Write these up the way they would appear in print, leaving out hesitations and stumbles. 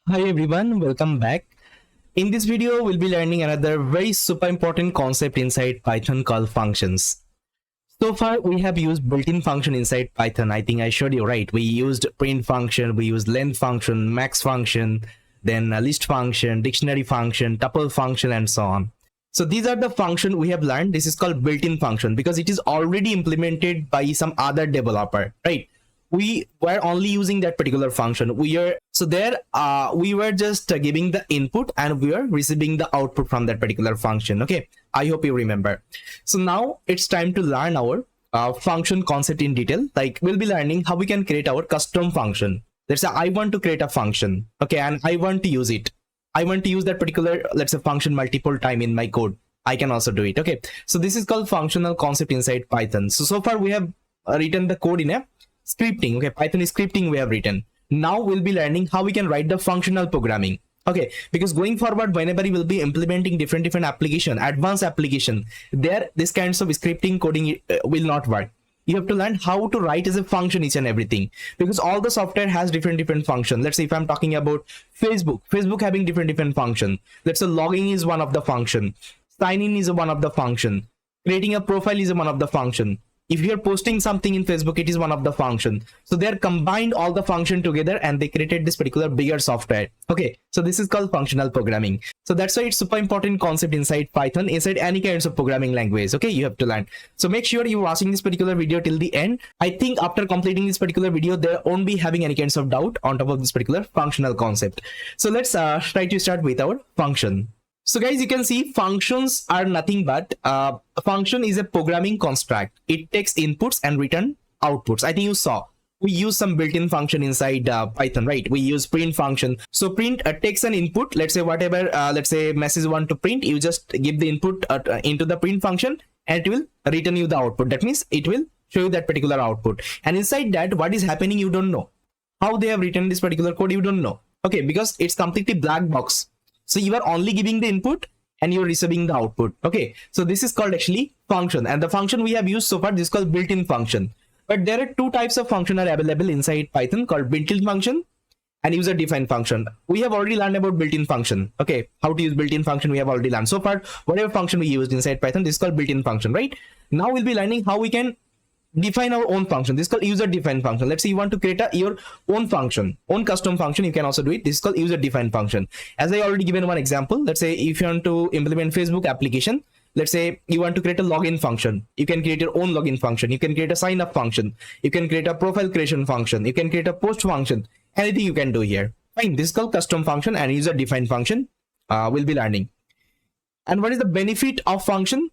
Hi everyone, welcome back. In this video, we'll be learning another very super important concept inside Python called functions. So far, we have used built-in function inside Python. I think I showed you, right? We used print function, we used length function, max function, then a list function, dictionary function, tuple function, and so on. So these are the function we have learned. This is called built-in function because it is already implemented by some other developer, right? We were only using that particular function. We were just giving the input and we were receiving the output from that particular function. Okay, I hope you remember. So now it's time to learn our function concept in detail. Like we'll be learning how we can create our custom function. Let's say I want to create a function, okay, and I want to use it. I want to use that particular, let's say, function multiple time in my code. I can also do it. Okay, so this is called functional concept inside Python. So far we have written the code in a scripting. Okay, Python is scripting we have written. Now we'll be learning how we can write the functional programming. Okay, because going forward, whenever you will be implementing different application, advanced application, there this kinds of scripting coding will not work. You have to learn how to write as a function each and everything, because all the software has different function. Let's say if I'm talking about Facebook having different function. Let's say logging is one of the function, sign in is one of the function, creating a profile is one of the function. If you're posting something in Facebook, it is one of the function. So they're combined all the function together and they created this particular bigger software. Okay, so this is called functional programming. So that's why it's super important concept inside Python, inside any kinds of programming language. Okay, you have to learn. So make sure you're watching this particular video till the end. I think after completing this particular video, there won't be having any kinds of doubt on top of this particular functional concept. So let's try to start with our function. So guys, you can see functions are nothing but a function is a programming construct. It takes inputs and return outputs. I think you saw we use some built-in function inside Python, right? We use print function. So print takes an input. Let's say whatever, let's say message you want to print, you just give the input into the print function and it will return you the output. That means it will show you that particular output. And inside that, what is happening, you don't know. How they have written this particular code, you don't know. Okay, because it's completely black box. So you are only giving the input and you're receiving the output. Okay, so this is called actually function, and the function we have used so far, this is called built-in function. But there are two types of function are available inside Python called built-in function and user-defined function. We have already learned about built-in function. Okay, how to use built-in function we have already learned so far. Whatever function we used inside Python, this is called built-in function, right? Now we'll be learning how we can define our own function. This is called user defined function. Let's say you want to create your own function, own custom function, you can also do it. This is called user defined function. As I already given one example, let's say if you want to implement Facebook application, let's say you want to create a login function, you can create your own login function, you can create a sign up function, you can create a profile creation function, you can create a post function, anything you can do here. Fine, this is called custom function and user defined function. We'll be learning. And what is the benefit of function?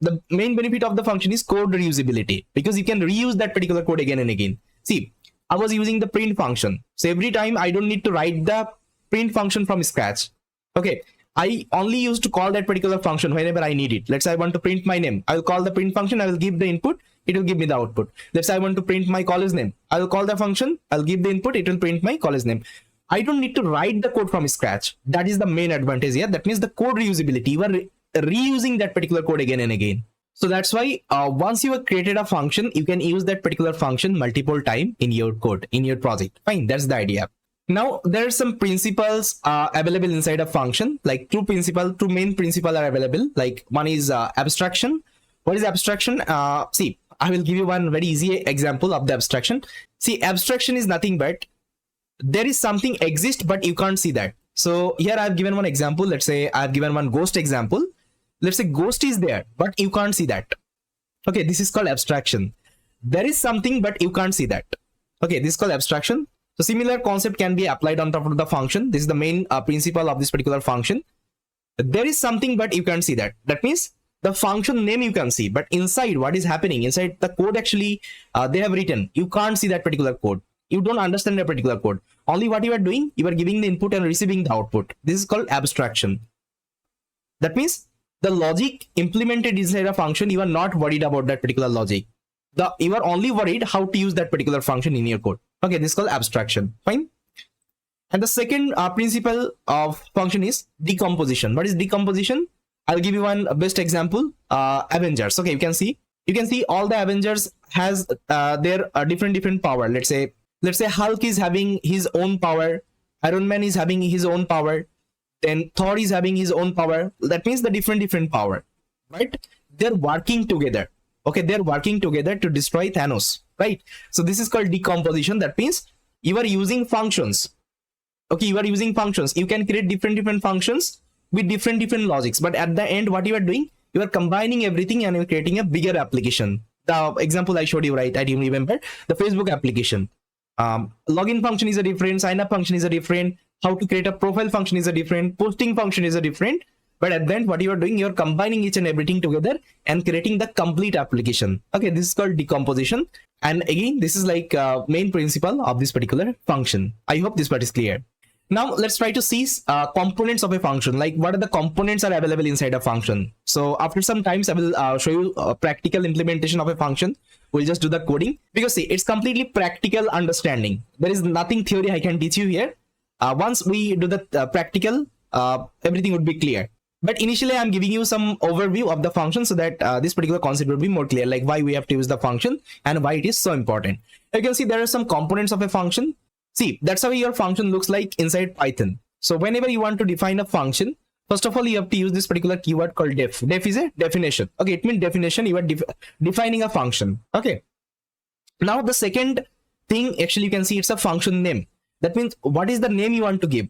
The main benefit of the function is code reusability, because you can reuse that particular code again and again. See, I was using the print function. So every time I don't need to write the print function from scratch. Okay, I only used to call that particular function whenever I need it. Let's say I want to print my name. I will call the print function. I will give the input. It will give me the output. Let's say I want to print my college name. I will call the function. I'll give the input. It will print my college name. I don't need to write the code from scratch. That is the main advantage here. That means the code reusability. You are reusing that particular code again and again. So that's why once you have created a function, you can use that particular function multiple time in your code, in your project. Fine, that's the idea. Now there are some principles available inside a function, like two main principles are available. Like one is abstraction. What is abstraction? See, I will give you one very easy example of the abstraction. See, abstraction is nothing but there is something exists but you can't see that. So here I've given one example. Let's say I've given one ghost example. Let's say ghost is there but you can't see that. Okay, this is called abstraction. There is something but you can't see that. Okay, this is called abstraction. So similar concept can be applied on top of the function. This is the main principle of this particular function. There is something but you can't see that. That means the function name you can see, but inside what is happening inside the code, actually they have written, you can't see that particular code. You don't understand that particular code. Only what you are doing, you are giving the input and receiving the output. This is called abstraction. That means the logic implemented inside a function, you are not worried about that particular logic. You are only worried how to use that particular function in your code. Okay, this is called abstraction. Fine. And the second principle of function is decomposition. What is decomposition? I'll give you one best example. Avengers. Okay, you can see all the Avengers has their different power. Let's say Hulk is having his own power. Iron Man is having his own power, then Thor is having his own power. That means the different power, right? They're working together. Okay, they're working together to destroy Thanos, right? So this is called decomposition. That means you are using functions. Okay, you are using functions. You can create different functions with different logics, but at the end, what you are doing, you are combining everything and you're creating a bigger application. The example I showed you, right? I didn't remember the Facebook application. Login function is a different, sign up function is a different, how to create a profile function is a different, posting function is a different. But at the end, what you are doing, you're combining each and everything together and creating the complete application. Okay, this is called decomposition. And again, this is like main principle of this particular function. I hope this part is clear. Now let's try to see components of a function, like what are the components are available inside a function. So after some times, I will show you a practical implementation of a function. We'll just do the coding, because see, it's completely practical understanding. There is nothing theory I can teach you here. Once we do the practical, everything would be clear. But initially, I'm giving you some overview of the function so that this particular concept will be more clear, like why we have to use the function and why it is so important. You can see there are some components of a function. See, that's how your function looks like inside Python. So whenever you want to define a function, first of all, you have to use this particular keyword called def. Def is a definition. Okay, it means definition. You are defining a function. Okay. Now the second thing, actually, you can see it's a function name. That means what is the name you want to give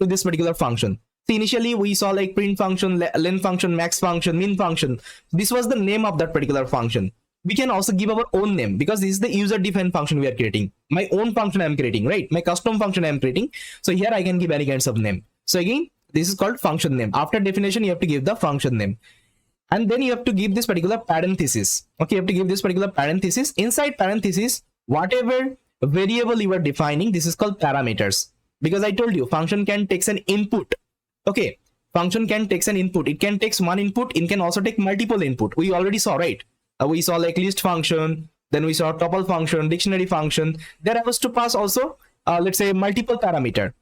to this particular function. See, initially we saw like print function, len function, max function, min function. This was the name of that particular function. We can also give our own name, because this is the user defined function we are creating. My own function I am creating, right? My custom function I am creating. So here I can give any kinds of name. So again, this is called function name. After definition, you have to give the function name. And then you have to give this particular parenthesis. Okay, you have to give this particular parenthesis. Inside parenthesis, whatever variable you are defining, this is called parameters. Because I told you, function can take an input. Okay, function can take an input. It can take one input. It can also take multiple input. We already saw, right? We saw like list function. Then we saw tuple function, dictionary function. There I was to pass also, let's say, multiple parameter.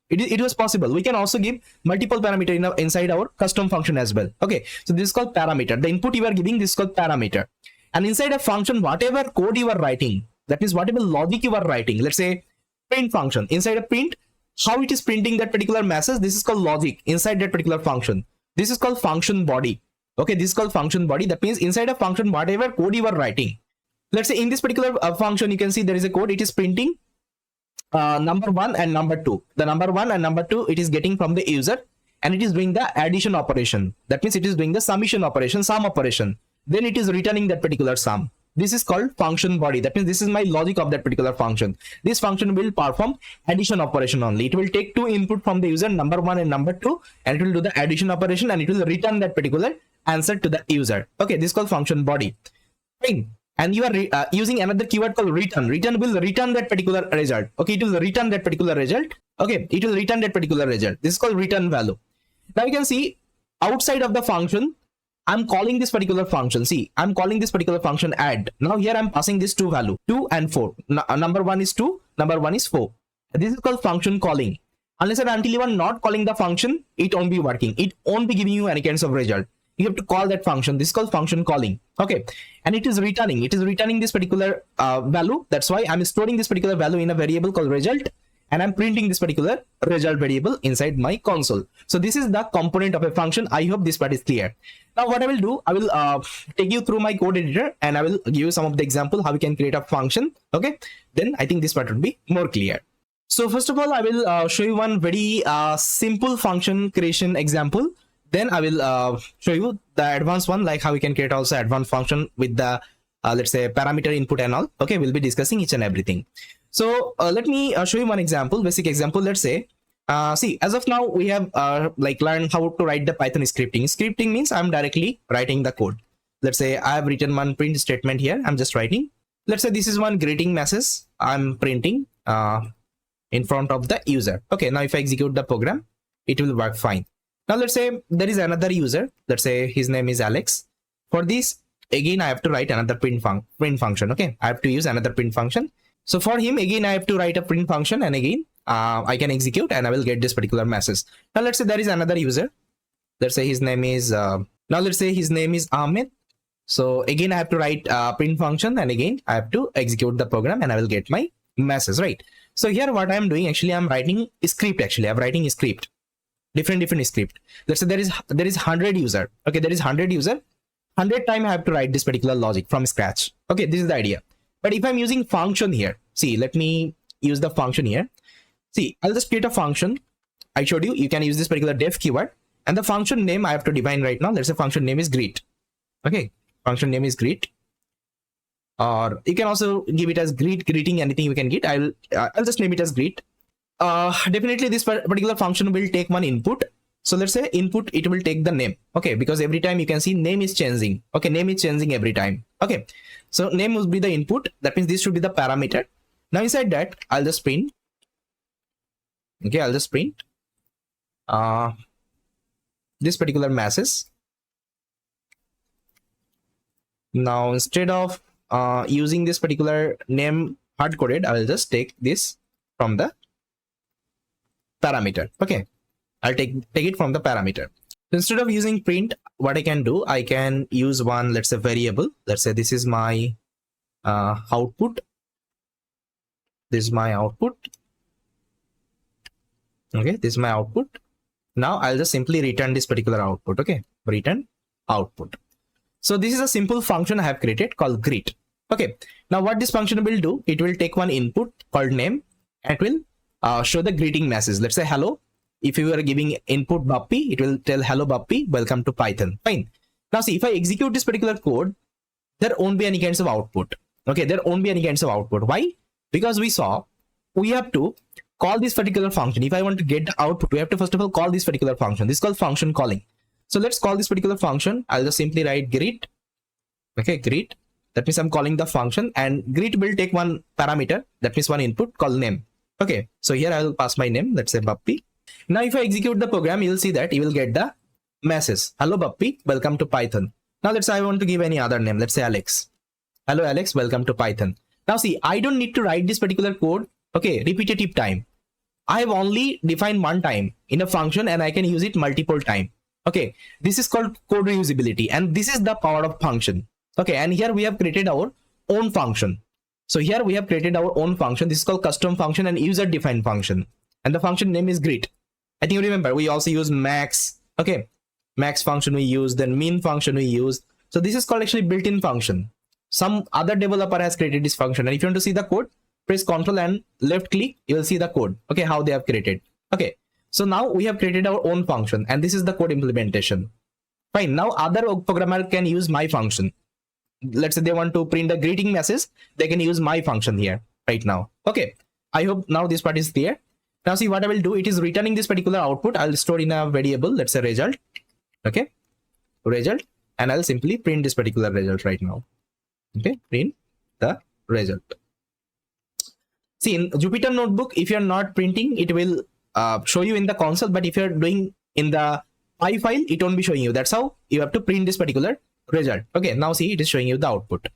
It was possible. We can also give multiple parameter inside our custom function as well. Okay, so this is called parameter. The input you are giving, this is called parameter. And inside a function, whatever code you are writing, that means whatever logic you are writing, let's say print function. Inside a print, how it is printing that particular message, this is called logic inside that particular function. This is called function body. Okay, this is called function body. That means inside a function, whatever code you are writing, let's say in this particular function, you can see there is a code. It is printing number 1 and number 2. The number 1 and number 2, it is getting from the user, and it is doing the addition operation. That means it is doing the summation operation, sum operation. Then it is returning that particular sum. This is called function body. That means this is my logic of that particular function. This function will perform addition operation only. It will take two input from the user, number 1 and number 2, and it will do the addition operation, and it will return that particular answer to the user. Okay, this is called function body. Fine. And you are using another keyword called return. Return will return that particular result. Okay, it will return that particular result. Okay, it will return that particular result. This is called return value. Now you can see outside of the function, I'm calling this particular function. See, I'm calling this particular function add. Now here I'm passing this two value, 2 and 4. Number 1 is 2, number 1 is 4. This is called function calling. Unless and until you are not calling the function, it won't be working. It won't be giving you any kinds of result. You have to call that function. This is called function calling. Okay, and it is returning. It is returning this particular value. That's why I'm storing this particular value in a variable called result, and I'm printing this particular result variable inside my console. So this is the component of a function. I hope this part is clear. Now what I will do, I will take you through my code editor, and I will give you some of the example how we can create a function. Okay, then I think this part would be more clear. So first of all, I will show you one very simple function creation example. Then I will show you the advanced one, like how we can create also advanced function with the let's say parameter input and all. Okay, we'll be discussing each and everything. So let me show you one example, basic example. Let's say see, as of now we have like learned how to write the Python scripting. Scripting means I'm directly writing the code. Let's say I have written one print statement here. I'm just writing. Let's say this is one greeting message I'm printing in front of the user. Okay, now if I execute the program, it will work fine. Now let's say there is another user. Let's say his name is Alex. For this, again I have to write another print function. Okay, I have to use another print function. So for him, again I have to write a print function, and again I can execute and I will get this particular message. Now let's say there is another user. Let's say his name is Ahmed. So again I have to write a print function, and again I have to execute the program and I will get my message, right? So here what I'm doing, actually I'm writing a script. Actually I'm writing a script, different script. Let's say there is 100 user. Okay, there is 100 user. 100 time I have to write this particular logic from scratch. Okay, this is the idea. But if I'm using function here, see, let me use the function here. See, I'll just create a function. I showed you can use this particular def keyword, and the function name I have to define right now. Let's say function name is greet. Okay, function name is greet, or you can also give it as greeting, anything you can get. I'll just name it as greet. Definitely this particular function will take one input. So let's say input, it will take the name. Okay, because every time you can see name is changing. Okay, name is changing every time. Okay, so name will be the input. That means this should be the parameter. Now inside that, I'll just print. Okay, I'll just print this particular message. Now instead of using this particular name hard coded, I will just take this from the parameter. Okay, I'll take it from the parameter. So instead of using print, what I can do, I can use one, let's say variable. Let's say this is my output. This is my output. Okay, this is my output. Now I'll just simply return this particular output. Okay, return output. So this is a simple function I have created called greet. Okay, now what this function will do, it will take one input called name and it will show the greeting message. Let's say hello. If you are giving input Bappy, it will tell hello Bappy, welcome to Python. Fine. Now see, if I execute this particular code, there won't be any kinds of output. Okay, there won't be any kinds of output. Why? Because we saw we have to call this particular function. If I want to get the output, we have to first of all call this particular function. This is called function calling. So let's call this particular function. I'll just simply write greet. Okay, greet. That means I'm calling the function, and greet will take one parameter. That means one input called name. Okay, so here I will pass my name. Let's say Bappy. Now if I execute the program, you'll see that you will get the message. Hello Bappy, welcome to Python. Now let's say I want to give any other name. Let's say Alex. Hello Alex, welcome to Python. Now see, I don't need to write this particular code. Okay, repetitive time. I have only defined one time in a function and I can use it multiple times. Okay, this is called code reusability, and this is the power of function. Okay, and here we have created our own function. So here we have created our own function. This is called custom function and user defined function. And the function name is greet. I think you remember we also use max. Okay, max function we use, then min function we use. So this is called actually built-in function. Some other developer has created this function, and if you want to see the code, press Ctrl and left click, you will see the code. Okay, how they have created. Okay, so now we have created our own function, and this is the code implementation. Fine. Now other programmer can use my function. Let's say they want to print a greeting message, they can use my function here right now. Okay, I hope now this part is clear. Now see what I will do, it is returning this particular output. I'll store in a variable, let's say result. Okay, result, and I'll simply print this particular result right now. Okay, print the result. See, in Jupyter Notebook, if you're not printing, it will show you in the console, but if you're doing in the py file, it won't be showing you. That's how you have to print this particular result. Okay, now see, it is showing you the output.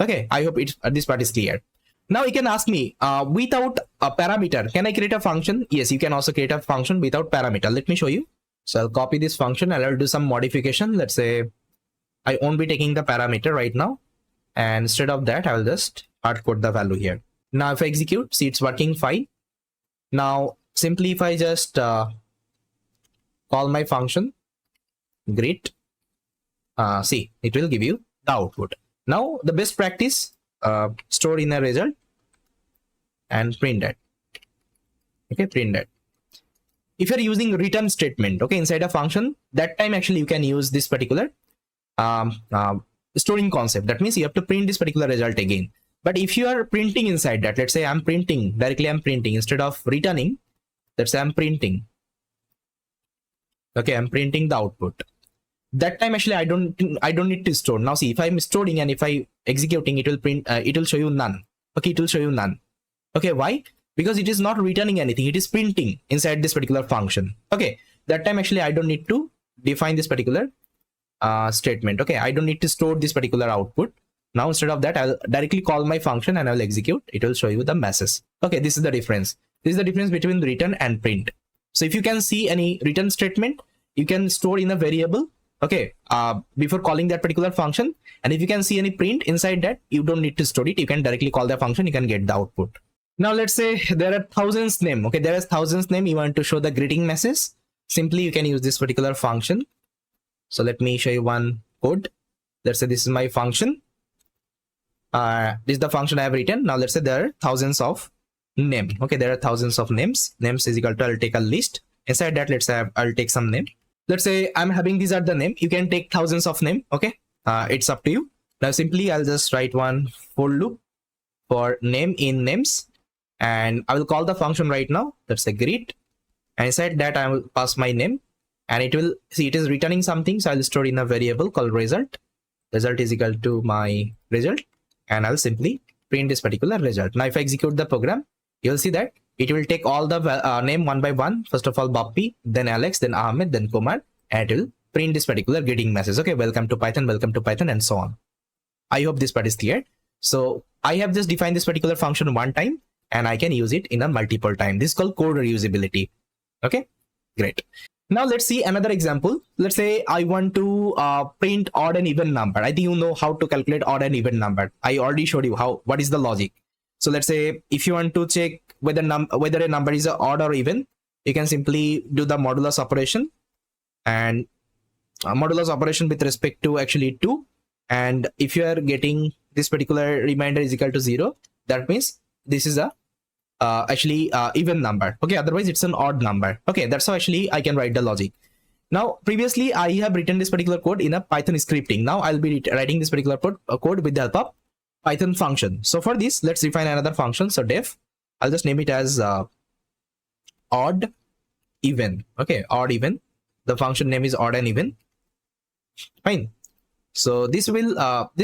Okay, I hope this part is clear. Now you can ask me, without a parameter, can I create a function? Yes, you can also create a function without parameter. Let me show you. So I'll copy this function and I'll do some modification. Let's say I won't be taking the parameter right now. And instead of that, I'll just hard code the value here. Now if I execute, see, it's working fine. Now simply if I just call my function greet, see, it will give you the output. Now the best practice, store in a result and print that. Okay, print that. If you're using return statement, okay, inside a function, that time actually you can use this particular storing concept. That means you have to print this particular result again. But if you are printing inside that, let's say I'm printing directly, I'm printing instead of returning. Let's say I'm printing. Okay, I'm printing the output. That time actually I don't need to store. Now see, if I'm storing and if I executing, it will print. It will show you none. Okay, it will show you none. Okay, why? Because it is not returning anything. It is printing inside this particular function. Okay, that time actually I don't need to define this particular statement. Okay, I don't need to store this particular output. Now instead of that, I'll directly call my function and I'll execute. It will show you the message. Okay, this is the difference. This is the difference between return and print. So if you can see any return statement, you can store in a variable. Okay, before calling that particular function, and if you can see any print inside that, you don't need to store it. You can directly call the function. You can get the output. Now let's say there are thousands name. Okay, there is thousands name. You want to show the greeting message. Simply you can use this particular function. So let me show you one code. Let's say this is my function. This is the function I have written. Now let's say there are thousands of name. Okay, there are thousands of names. Names is equal to, I'll take a list. Inside that, let's say I'll take some name. Let's say I'm having these are the name. You can take thousands of name. Okay, it's up to you. Now simply I'll just write one for loop for name in names, and I will call the function right now. Let's say greet, and inside that I will pass my name, and it will see it is returning something. So I'll store in a variable called result. Result is equal to my result, and I'll simply print this particular result. Now if I execute the program, you'll see that it will take all the name one by one. First of all, Bappy, then Alex, then Ahmed, then Kumar, and it will print this particular greeting message. Okay, welcome to Python, and so on. I hope this part is clear. So I have just defined this particular function one time, and I can use it in a multiple time. This is called code reusability. Okay, great. Now let's see another example. Let's say I want to print odd and even number. I think you know how to calculate odd and even number. I already showed you what is the logic. So let's say if you want to check whether a number is odd or even, you can simply do the modulus operation, and modulus operation with respect to actually 2. And if you are getting this particular remainder is equal to 0, that means this is a even number. Okay, otherwise it's an odd number. Okay, that's how actually I can write the logic. Now previously I have written this particular code in a Python scripting. Now I'll be writing this particular code with the help of Python function. So for this, let's define another function. So def, I'll just name it as odd even. Okay, odd even. The function name is odd and even. Fine. So this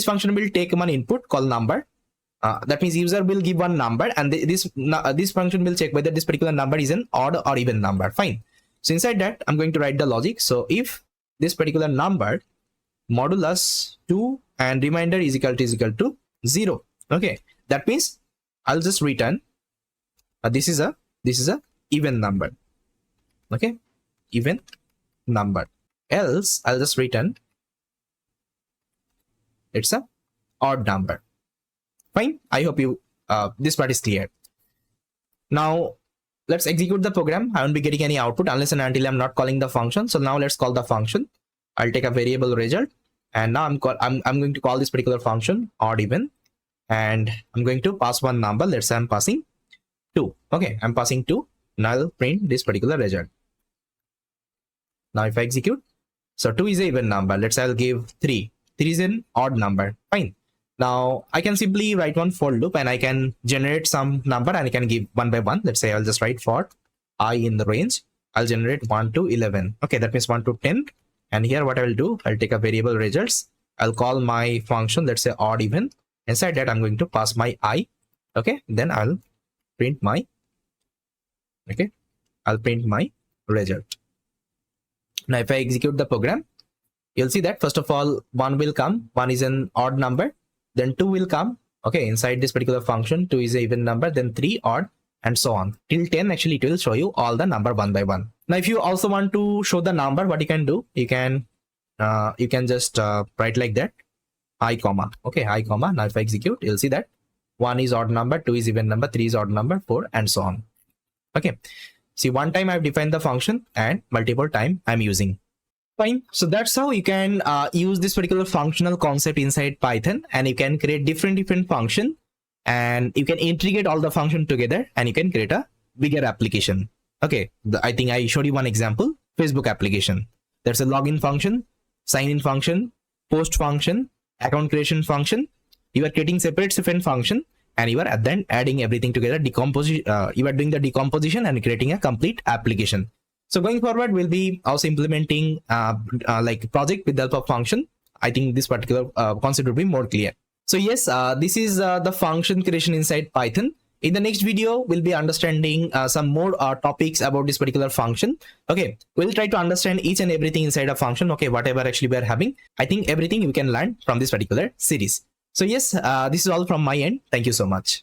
function will take one input called number. That means user will give one number, and this function will check whether this particular number is an odd or even number. Fine. So inside that, I'm going to write the logic. So if this particular number modulus 2 and remainder is equal to 0. Okay, that means I'll just return this is a even number. Okay, even number. Else I'll just return it's a odd number. Fine. I hope you this part is clear. Now let's execute the program. I won't be getting any output unless and until I'm not calling the function. So now let's call the function. I'll take a variable result, and now I'm going to call this particular function odd even, and I'm going to pass one number. Let's say I'm passing 2. Okay, I'm passing 2. Now I'll print this particular result. Now if I execute, so 2 is an even number. Let's say I'll give 3. 3 is an odd number. Fine. Now I can simply write one for loop, and I can generate some number, and I can give one by one. Let's say I'll just write for I in the range. I'll generate 1 to 11. Okay, that means 1 to 10. And here what I will do, I'll take a variable results. I'll call my function, let's say odd even. Inside that, I'm going to pass my I. Okay, then I'll print my result. Now if I execute the program, you'll see that first of all 1 will come. 1 is an odd number, then 2 will come. Okay, inside this particular function 2 is an even number, then 3 odd, and so on till 10. Actually it will show you all the number one by one. Now if you also want to show the number, what you can do, you can just write like that, I comma. Okay, I comma. Now if I execute, you'll see that 1 is odd number, 2 is even number, 3 is odd number, 4, and so on. Okay, see, one time I've defined the function and multiple time I'm using. Fine. So that's how you can use this particular functional concept inside Python, and you can create different function, and you can integrate all the function together, and you can create a bigger application. Okay, I think I showed you one example, Facebook application. There's a login function, sign in function, post function, account creation function. You are creating separate function, and you are at the end adding everything together. Decomposition. You are doing the decomposition and creating a complete application. So going forward, we'll be also implementing like project with the help of function. I think this particular concept will be more clear. So yes, this is the function creation inside Python. In the next video, we'll be understanding some more topics about this particular function. Okay, we'll try to understand each and everything inside a function. Okay, whatever actually we're having, I think everything you can learn from this particular series. So yes, this is all from my end. Thank you so much.